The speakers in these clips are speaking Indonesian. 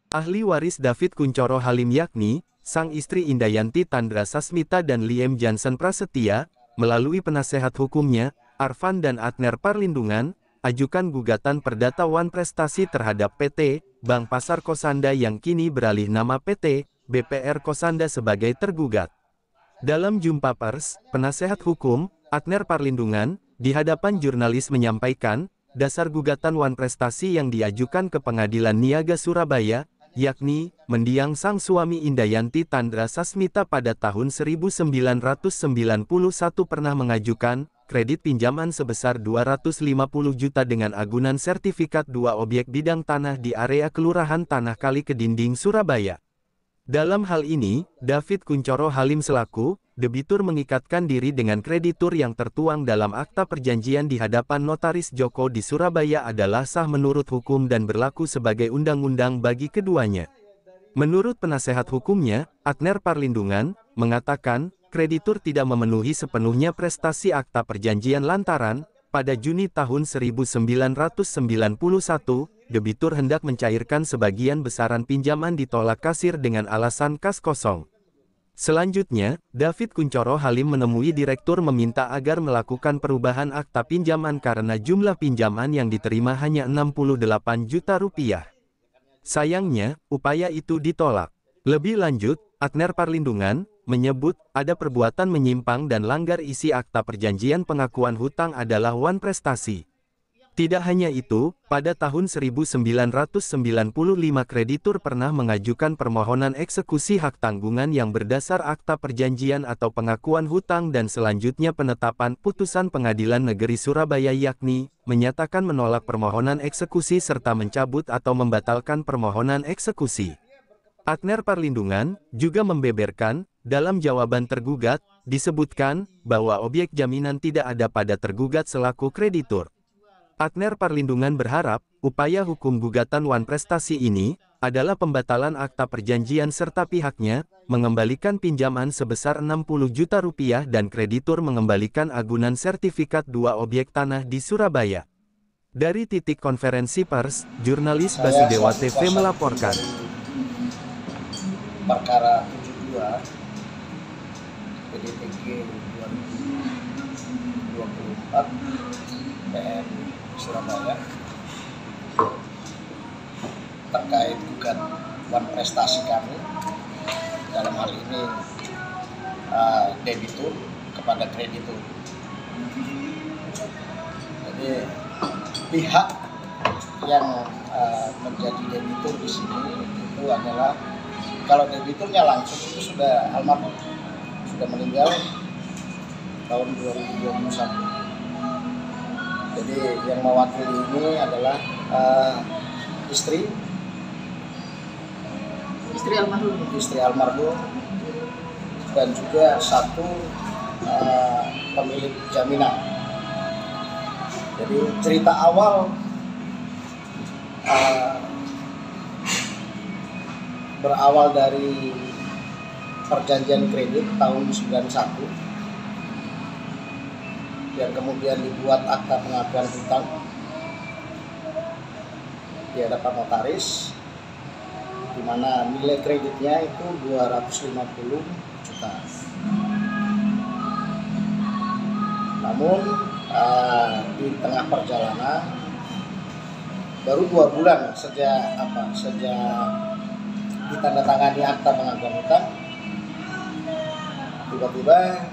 Ahli waris David Kuncoro Halim yakni, sang istri Indayanti Tandra Sasmita dan Liam Jansen Prasetya, melalui penasehat hukumnya, Arfan dan Atner Parlindungan, ajukan gugatan perdata Wan Prestasi terhadap PT, Bank Pasar Kossanda yang kini beralih nama PT, BPR Kossanda sebagai tergugat. Dalam jumpa pers, penasehat hukum, Atner Parlindungan, di hadapan jurnalis menyampaikan, dasar gugatan Wan Prestasi yang diajukan ke Pengadilan Niaga Surabaya, yakni, mendiang sang suami Indayanti Tandra Sasmita pada tahun 1991 pernah mengajukan kredit pinjaman sebesar 250 juta dengan agunan sertifikat 2 objek bidang tanah di area Kelurahan Tanah Kali Kedinding, Surabaya. Dalam hal ini, David Kuncoro Halim selaku debitur mengikatkan diri dengan kreditur yang tertuang dalam akta perjanjian di hadapan Notaris Joko di Surabaya adalah sah menurut hukum dan berlaku sebagai undang-undang bagi keduanya. Menurut penasehat hukumnya, Atner Parlindungan, mengatakan, kreditur tidak memenuhi sepenuhnya prestasi akta perjanjian lantaran, pada Juni tahun 1991, debitur hendak mencairkan sebagian besaran pinjaman ditolak kasir dengan alasan kas kosong. Selanjutnya, David Kuncoro Halim menemui direktur meminta agar melakukan perubahan akta pinjaman karena jumlah pinjaman yang diterima hanya 68 juta rupiah. Sayangnya, upaya itu ditolak. Lebih lanjut, Atner Parlindungan menyebut ada perbuatan menyimpang dan langgar isi akta perjanjian pengakuan hutang adalah Wan Prestasi. Tidak hanya itu, pada tahun 1995 kreditur pernah mengajukan permohonan eksekusi hak tanggungan yang berdasar akta perjanjian atau pengakuan hutang dan selanjutnya penetapan putusan Pengadilan Negeri Surabaya yakni, menyatakan menolak permohonan eksekusi serta mencabut atau membatalkan permohonan eksekusi. Atner Parlindungan juga membeberkan, dalam jawaban tergugat, disebutkan, bahwa objek jaminan tidak ada pada tergugat selaku kreditur. Atner Parlindungan berharap, upaya hukum gugatan Wan Prestasi ini, adalah pembatalan akta perjanjian serta pihaknya, mengembalikan pinjaman sebesar 60 juta rupiah dan kreditur mengembalikan agunan sertifikat 2 objek tanah di Surabaya. Dari titik konferensi pers, jurnalis Basudewa TV melaporkan. Perkara 72 PDPG 2024 PN Surabaya terkait gugatan Wan Prestasi kami, dalam hal ini debitur kepada kreditur. Jadi pihak yang menjadi debitur di sini itu adalah, kalau debiturnya langsung itu sudah almarhum, sudah meninggal tahun 2021. Jadi yang mewakili ini adalah istri almarhum dan juga satu pemilik jaminan. Jadi cerita awal berawal dari perjanjian kredit tahun 91 yang kemudian dibuat akta pengakuan hutang di hadapan notaris, di mana nilai kreditnya itu 250 juta. Namun di tengah perjalanan, baru 2 bulan sejak ditandatangani akta pengakuan hutang, tiba-tiba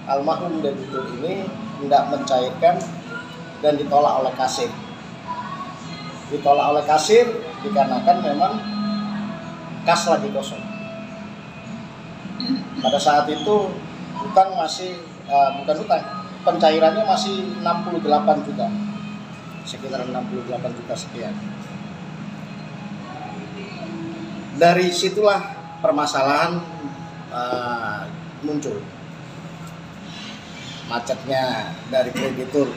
almarhum debitur ini hendak mencairkan dan ditolak oleh kasir. Ditolak oleh kasir dikarenakan memang kas lagi kosong. Pada saat itu hutang masih bukan hutang, pencairannya masih 68 juta, sekitar 68 juta sekian. Dari situlah permasalahan muncul. Macetnya dari kreditur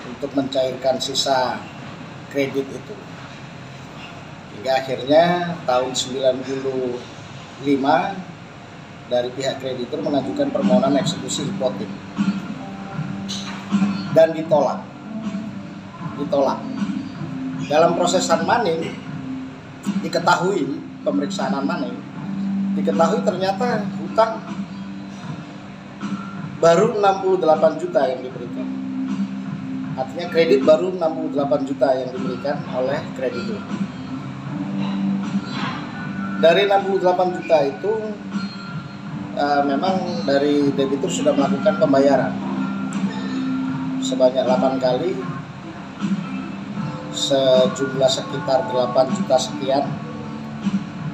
untuk mencairkan sisa kredit itu, hingga akhirnya tahun 95 dari pihak kreditur mengajukan permohonan eksekusi hipotek dan ditolak. Dalam proses sunmaning diketahui pemeriksaan money, diketahui ternyata hutang baru 68 juta yang diberikan. Artinya kredit baru 68 juta yang diberikan oleh kreditur. Dari 68 juta itu memang dari debitur sudah melakukan pembayaran sebanyak 8 kali sejumlah sekitar 8 juta sekian,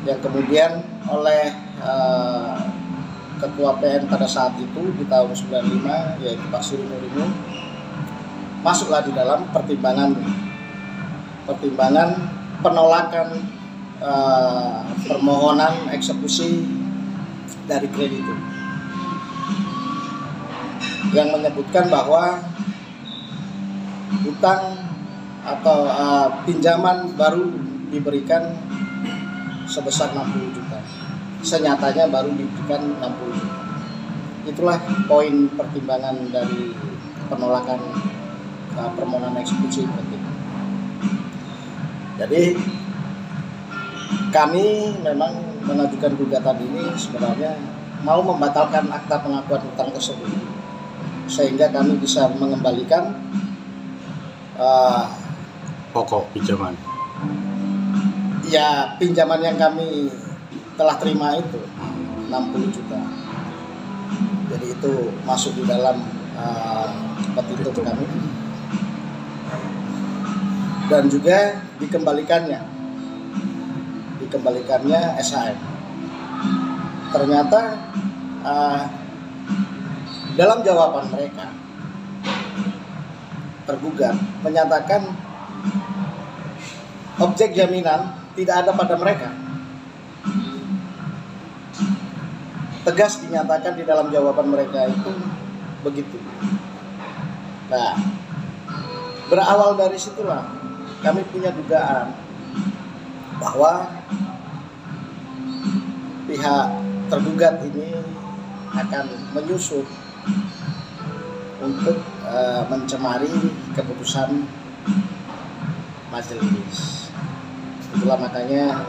yang kemudian oleh Ketua PN pada saat itu di tahun 95, yaitu Pak Suri Nurimu, masuklah di dalam pertimbangan penolakan permohonan eksekusi dari kreditur, yang menyebutkan bahwa hutang atau pinjaman baru diberikan sebesar 60 juta. Senyatanya baru diberikan 60 juta. Itulah poin pertimbangan dari penolakan permohonan eksekusi. Jadi kami memang mengajukan gugatan ini sebenarnya mau membatalkan akta pengakuan hutang tersebut, sehingga kami bisa mengembalikan pokok pinjaman. Ya, pinjaman yang kami telah terima itu 60 juta. Jadi itu masuk di dalam petitum kami. Dan juga dikembalikannya SHM. Ternyata dalam jawaban mereka, tergugat menyatakan objek jaminan tidak ada pada mereka. Tegas dinyatakan di dalam jawaban mereka itu begitu. Nah, berawal dari situlah kami punya dugaan bahwa pihak tergugat ini akan menyusup untuk mencemari keputusan majelis. Itulah makanya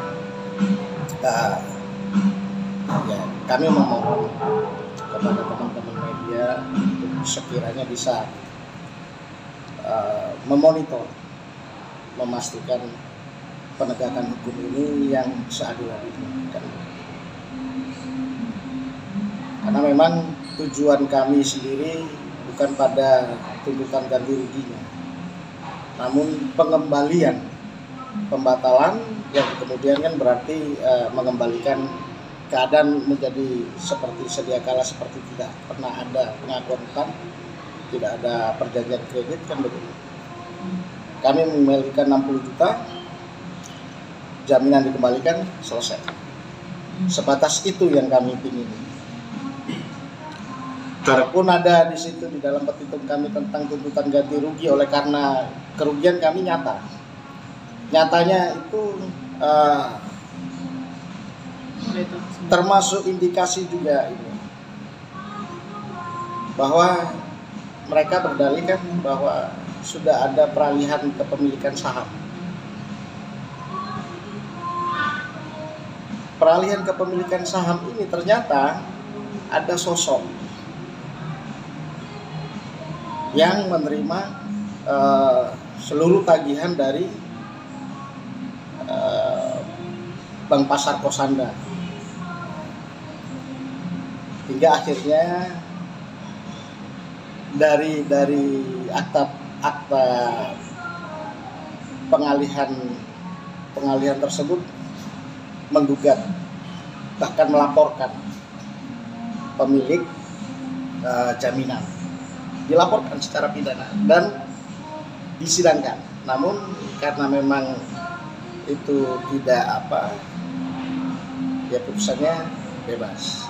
ya, kami memohon kepada teman-teman media untuk sekiranya bisa memonitor, memastikan penegakan hukum ini yang seadil-adilnya. Karena memang tujuan kami sendiri bukan pada tuntutan ganti ruginya, namun pengembalian, pembatalan yang kemudian kan berarti mengembalikan keadaan menjadi seperti sedia kala, seperti tidak pernah ada pengakuan hutang, tidak ada perjanjian kredit, kan begitu. Kami memiliki 60 juta, jaminan dikembalikan, selesai. Sebatas itu yang kami ingin. Walaupun ada di situ di dalam petitum kami tentang tuntutan ganti rugi oleh karena kerugian kami nyata. Nyatanya itu termasuk indikasi juga ini, bahwa mereka berdalilkan bahwa sudah ada peralihan kepemilikan saham. Peralihan kepemilikan saham ini ternyata ada sosok yang menerima seluruh tagihan dari Bank Pasar Kossanda, hingga akhirnya dari akta pengalihan tersebut menggugat, bahkan melaporkan pemilik jaminan, dilaporkan secara pidana dan disidangkan. Namun karena memang itu tidak ya putusannya bebas.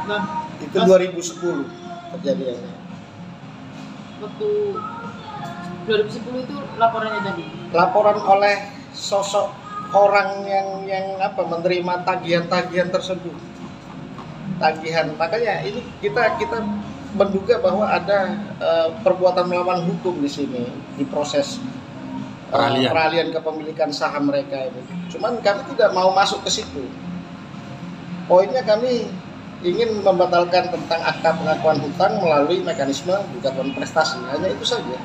Nah, itu 2010 kejadiannya. waktu 2010 itu laporannya tadi. Laporan oleh sosok orang yang menerima tagihan tersebut. Tagihan, makanya ini kita menduga bahwa ada perbuatan melawan hukum di sini, di proses peralihan kepemilikan saham mereka ini. Cuman kami tidak mau masuk ke situ. Poinnya kami ingin membatalkan tentang akta pengakuan hutang melalui mekanisme gugatan prestasi, hanya itu saja.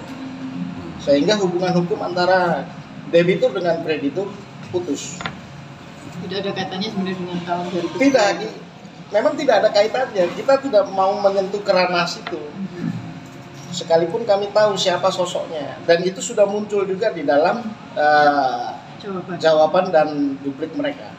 Sehingga hubungan hukum antara debitur dengan kreditur putus. Tidak ada kaitannya sebenarnya dengan tahun 2010. Tidak, memang tidak ada kaitannya. Kita tidak mau menyentuh ke ranah situ. Sekalipun kami tahu siapa sosoknya, dan itu sudah muncul juga di dalam jawaban dan duplik mereka.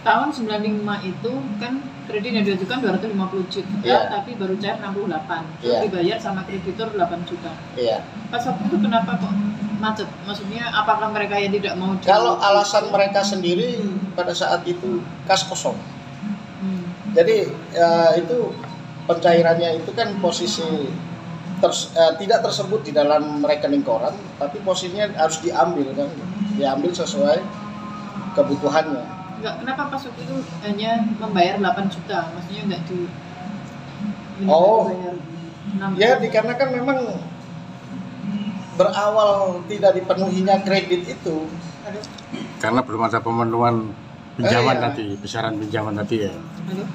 Tahun 95 itu kan kredit yang diajukan 250 juta, Iya. tapi baru cair 68. Iya. Dibayar sama kreditur 8 juta. Iya. Pas waktu itu kenapa kok macet? Maksudnya apakah mereka yang tidak mau Kalau alasan mereka sendiri pada saat itu kas kosong. Jadi itu pencairannya itu kan posisi tidak tersebut di dalam rekening koran, tapi posisinya harus diambil kan, diambil sesuai kebutuhannya. Enggak, kenapa pas waktu itu hanya membayar 8 juta? Maksudnya enggak Oh, dibayar 6 ya juta? dikarenakan memang berawal tidak dipenuhinya kredit itu. Aduh, Karena belum ada pemenuhan pinjaman Iya. tadi, besaran pinjaman tadi ya. aduh.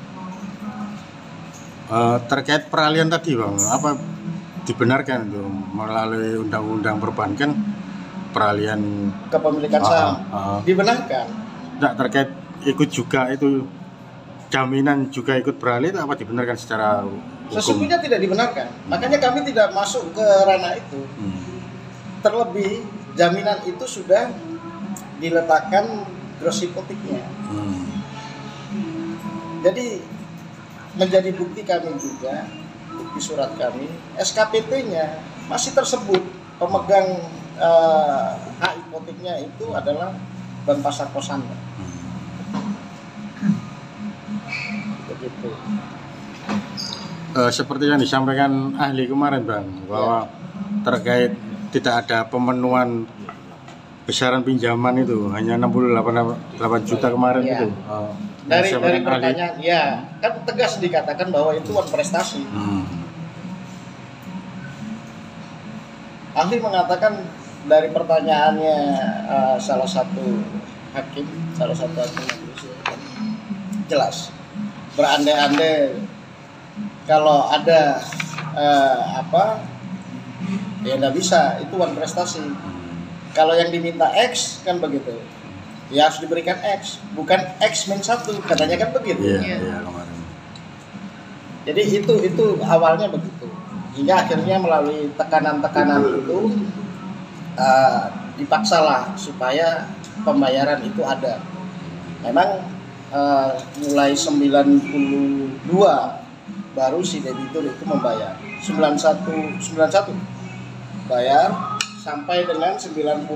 Terkait peralihan tadi bang, apa dibenarkan itu melalui undang-undang perbankan peralihan Kepemilikan saham dibenarkan. Tidak terkait ikut juga itu jaminan juga ikut beralih itu apa dibenarkan secara hukum? Sesungguhnya tidak dibenarkan. Makanya kami tidak masuk ke ranah itu. Terlebih jaminan itu sudah diletakkan gross hipoteknya. Jadi menjadi bukti kami juga, bukti surat kami, SKPT-nya masih tersebut pemegang hak hipoteknya itu adalah Bank Pasar Kosambi. Begitu. Seperti yang disampaikan ahli kemarin bang, bahwa terkait tidak ada pemenuhan besaran pinjaman itu hanya 68 juta kemarin Ya. itu. Dari Disampaikan ahli. pertanyaan, ya kan tegas dikatakan bahwa itu uang prestasi. Ahli mengatakan dari pertanyaannya salah satu hakim majelis jelas berandai-andai kalau ada ya nggak bisa, itu uang prestasi. Kalau yang diminta X kan begitu, ya harus diberikan X, bukan X min 1, katanya kan begitu. Iya kemarin. Jadi itu awalnya begitu, hingga akhirnya melalui tekanan-tekanan itu dipaksalah supaya pembayaran itu ada. Memang mulai 92 baru si debitur itu membayar. 91 bayar sampai dengan 93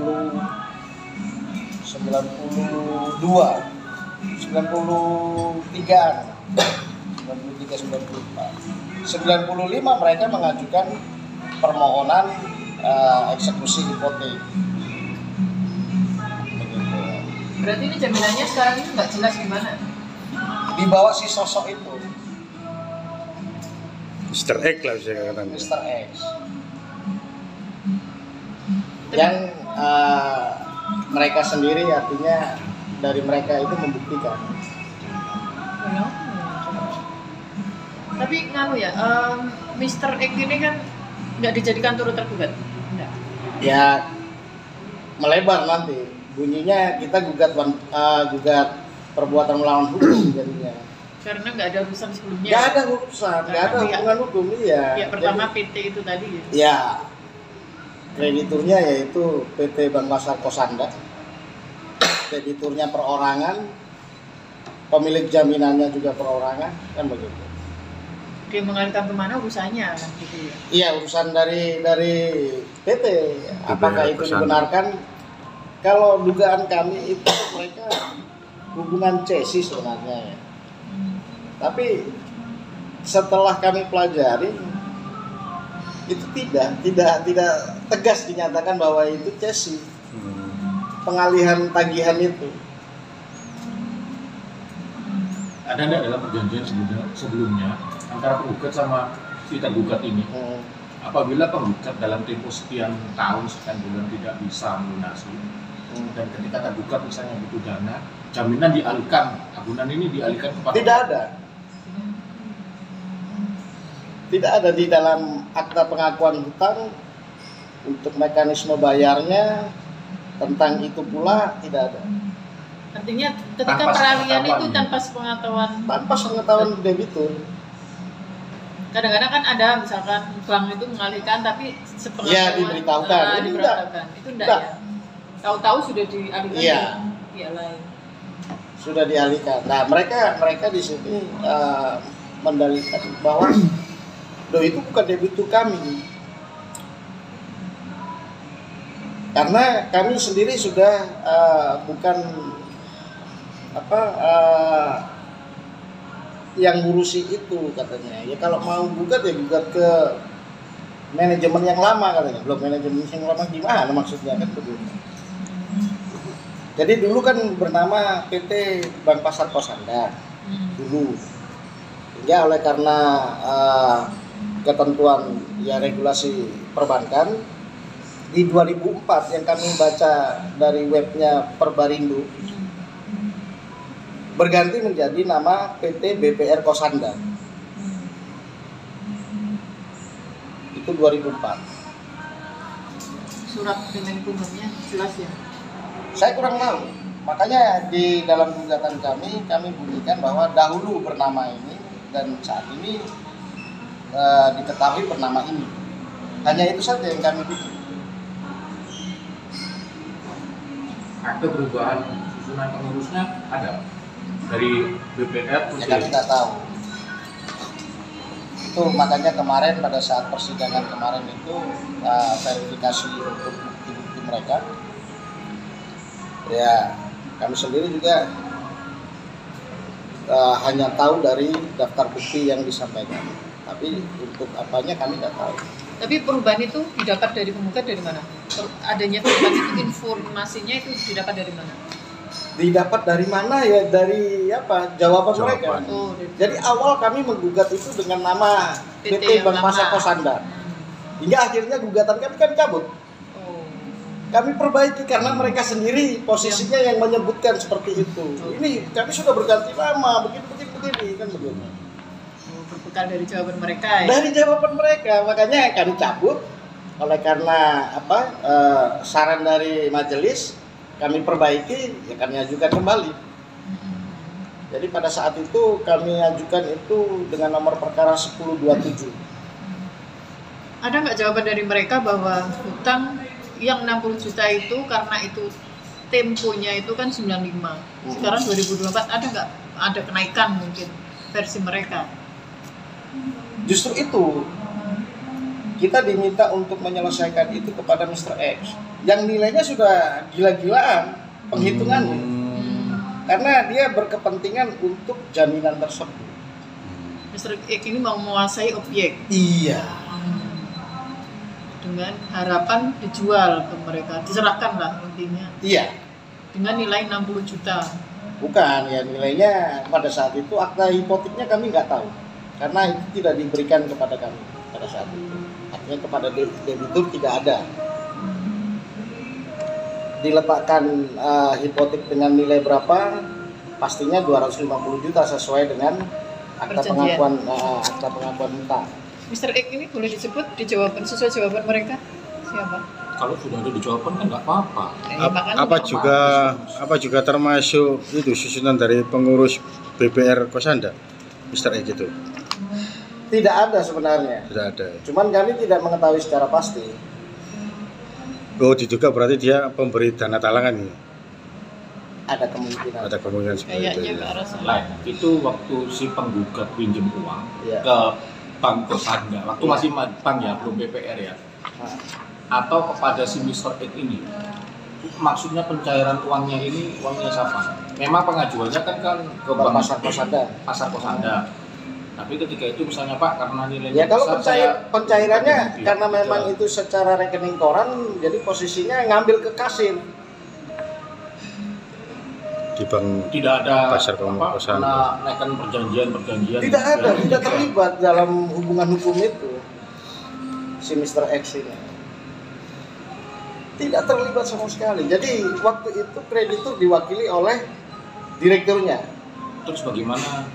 95 mereka mengajukan permohonan eksekusi hipotek. Begitu. Berarti ini jaminannya sekarang ini nggak jelas gimana? Dibawa si sosok itu, Mr. X lah bisa katakan. Mr. X, yang mereka sendiri, artinya dari mereka itu membuktikan. Tapi nganu ya, Mr. X ini kan nggak dijadikan turut tergugat? Enggak. Ya melebar nanti bunyinya, kita gugat perbuatan melawan hukum jadinya. Karena nggak ada urusan sebelumnya. Nggak ada urusan, nggak ada hubungan hukum. Iya. Ya pertama PT itu tadi ya. Ya, krediturnya yaitu PT Bank Pasar Kosanda, krediturnya perorangan, pemilik jaminannya juga perorangan, kan begitu. Dia mengalihkan kemana urusannya kan gitu ya. Iya, urusan dari PT. Apakah itu Kosanda. dibenarkan? Kalau dugaan kami itu mereka hubungan cesi sebenarnya ya. Tapi setelah kami pelajari itu tidak tegas dinyatakan bahwa itu cesi, pengalihan tagihan itu. Ada nggak dalam perjanjian sebelumnya antara penggugat sama si tergugat ini apabila penggugat dalam tempo sekian tahun, sekian bulan tidak bisa melunasi, dan ketika tergugat misalnya butuh dana, jaminan dialihkan, agunan ini dialihkan kepada... Tidak ada. Tidak ada di dalam akta pengakuan hutang untuk mekanisme bayarnya, tentang itu pula tidak ada. Artinya ketika Tanpa peralihan sepengetahuan. itu tanpa sepengetahuan. Tanpa sepengetahuan debitur. Kadang-kadang kan ada misalkan bank itu mengalihkan tapi sepengetahuan. Ya, diberitahukan. Ini diberitahukan. Itu enggak Enggak. ya. Tahu-tahu sudah dialihkan Iya. ke pihak lain. Sudah dialihkan. Nah, mereka di sini mendalilkan bahwa itu bukan debitur kami. Karena kami sendiri sudah bukan yang ngurusi itu katanya. Ya kalau mau gugat ya gugat ke manajemen yang lama katanya. Belum manajemen yang lama gimana maksudnya kan begitu. Jadi dulu kan bernama PT Bank Pasar Kossanda dulu. Hingga oleh karena ketentuan ya regulasi perbankan di 2004 yang kami baca dari webnya Perbarindo berganti menjadi nama PT BPR Kossanda. Itu 2004. Surat Kemenkumhamnya jelas ya. Saya kurang tahu. Makanya di dalam gugatan kami bunyikan bahwa dahulu bernama ini dan saat ini diketahui bernama ini. Hanya itu saja yang kami bikin. Akte perubahan susunan pengurusnya ada dari BPR Ya kami tidak tahu. Itu makanya kemarin pada saat persidangan kemarin itu verifikasi untuk bukti-bukti mereka. Ya kami sendiri juga hanya tahu dari daftar bukti yang disampaikan. Tapi untuk apanya kami tidak tahu. Tapi perubahan itu didapat dari penggugat dari mana? Adanya perubahan itu informasinya itu didapat dari mana? Didapat dari mana ya? Dari apa? Jawaban mereka. Oh, Jadi awal kami menggugat itu dengan nama PT PT Bank yang Pasar lama. Kossanda. Hingga akhirnya gugatan kami kan cabut. Oh. Kami perbaiki karena mereka sendiri posisinya yang menyebutkan seperti itu. Ini kami sudah berganti nama, begini kan begitu. Berbekal dari jawaban mereka ya. Dari jawaban mereka, makanya kami cabut. Oleh karena saran dari majelis kami perbaiki, ya kami ajukan kembali. Jadi pada saat itu kami ajukan itu dengan nomor perkara 1027. Ada nggak jawaban dari mereka bahwa hutang yang 60 juta itu karena itu temponya itu kan 95. Sekarang 2024 ada nggak ada kenaikan mungkin versi mereka? Justru itu kita diminta untuk menyelesaikan itu kepada Mr. X yang nilainya sudah gila-gilaan penghitungannya karena dia berkepentingan untuk jaminan tersebut. Mr. X ini mau menguasai objek Iya. dengan harapan dijual ke mereka, diserahkan lah intinya Iya. dengan nilai 60 juta. Bukan ya, nilainya pada saat itu akta hipoteknya kami nggak tahu karena itu tidak diberikan kepada kami pada saat itu. Artinya kepada debitur tidak ada. Diletakkan hipotek dengan nilai berapa? Pastinya 250 juta sesuai dengan akta Perjanjian. pengakuan hutang. Mr. X ini boleh disebut di jawaban sesuai jawaban mereka siapa? kalau sudah ada dijawaban kan nggak apa-apa. Makanya Apa juga termasuk itu susunan dari pengurus BPR Kossanda, Mr. X itu? Tidak ada sebenarnya. Tidak ada. Cuman kami tidak mengetahui secara pasti. Oh, diduga berarti dia pemberi dana talangan ini. Ada kemungkinan. Ada kemungkinan seperti itu. kayaknya ke Ya. arah sana. Lah, itu waktu si penggugat pinjam uang Iya. ke Bank Kossanda, waktu masih bank ya, belum BPR ya, Nah, atau kepada si Mr. X ini, maksudnya pencairan uangnya ini uangnya siapa? Memang pengajuannya kan ke Bank Bank Pasar Kossanda. Pasar Kossanda. Tapi ketika itu misalnya Pak, karena nilainya Ya kalau besar, saya pencairannya bukan karena pihak memang ketiga. itu secara rekening koran, jadi posisinya ngambil ke kasir. Di bank tidak ada Pasar Kossanda. karena naikkan perjanjian Tidak ada, ya, tidak terlibat dalam hubungan hukum itu. si Mr. X ini. Tidak terlibat sama sekali. Jadi waktu itu kreditur diwakili oleh direkturnya. Terus bagaimana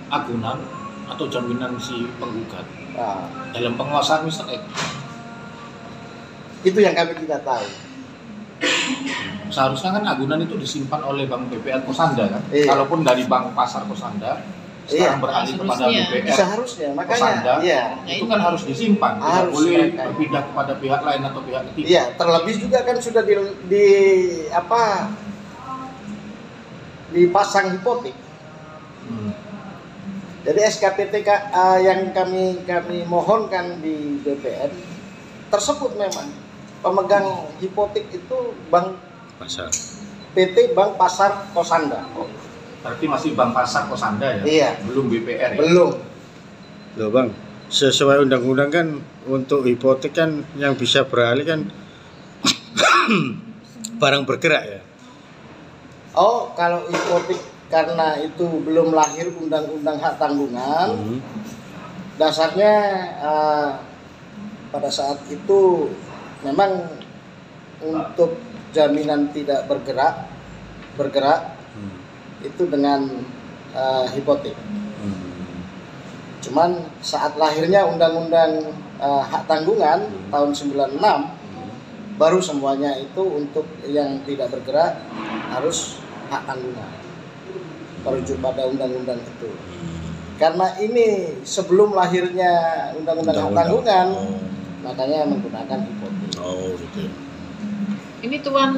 agunan atau jaminan si penggugat Nah, dalam penguasaan Mr. X? itu yang kami tidak tahu. Seharusnya kan agunan itu disimpan oleh Bank BPR Kosanda kan? Iya. Kalaupun dari Bank Pasar Kosanda sekarang beralih kepada Seharusnya. BPR Seharusnya, Kosanda, makanya, iya. itu kan harus disimpan, tidak Harus boleh mereka. berpindah kepada pihak lain atau pihak ketiga. Iya, terlebih juga kan sudah dipasang hipotek. Jadi SKPT yang kami mohonkan di BPN tersebut memang pemegang hipotek itu Bank Pasar. PT Bank Pasar Kosanda. Berarti masih Bank Pasar Kosanda ya? Iya. Belum BPR ya? Belum. Loh Bang, sesuai undang-undang kan untuk hipotek kan yang bisa beralih kan barang bergerak ya. Oh, kalau hipotek karena itu belum lahir undang-undang hak tanggungan, dasarnya pada saat itu memang untuk jaminan tidak bergerak itu dengan hipotek. Cuman saat lahirnya undang-undang hak tanggungan tahun 96 baru semuanya itu untuk yang tidak bergerak harus hak tanggungan. Merujuk pada undang-undang itu. Karena ini sebelum lahirnya undang-undang hak tanggungan, makanya menggunakan hipotek. Oh gitu. Ini Tuan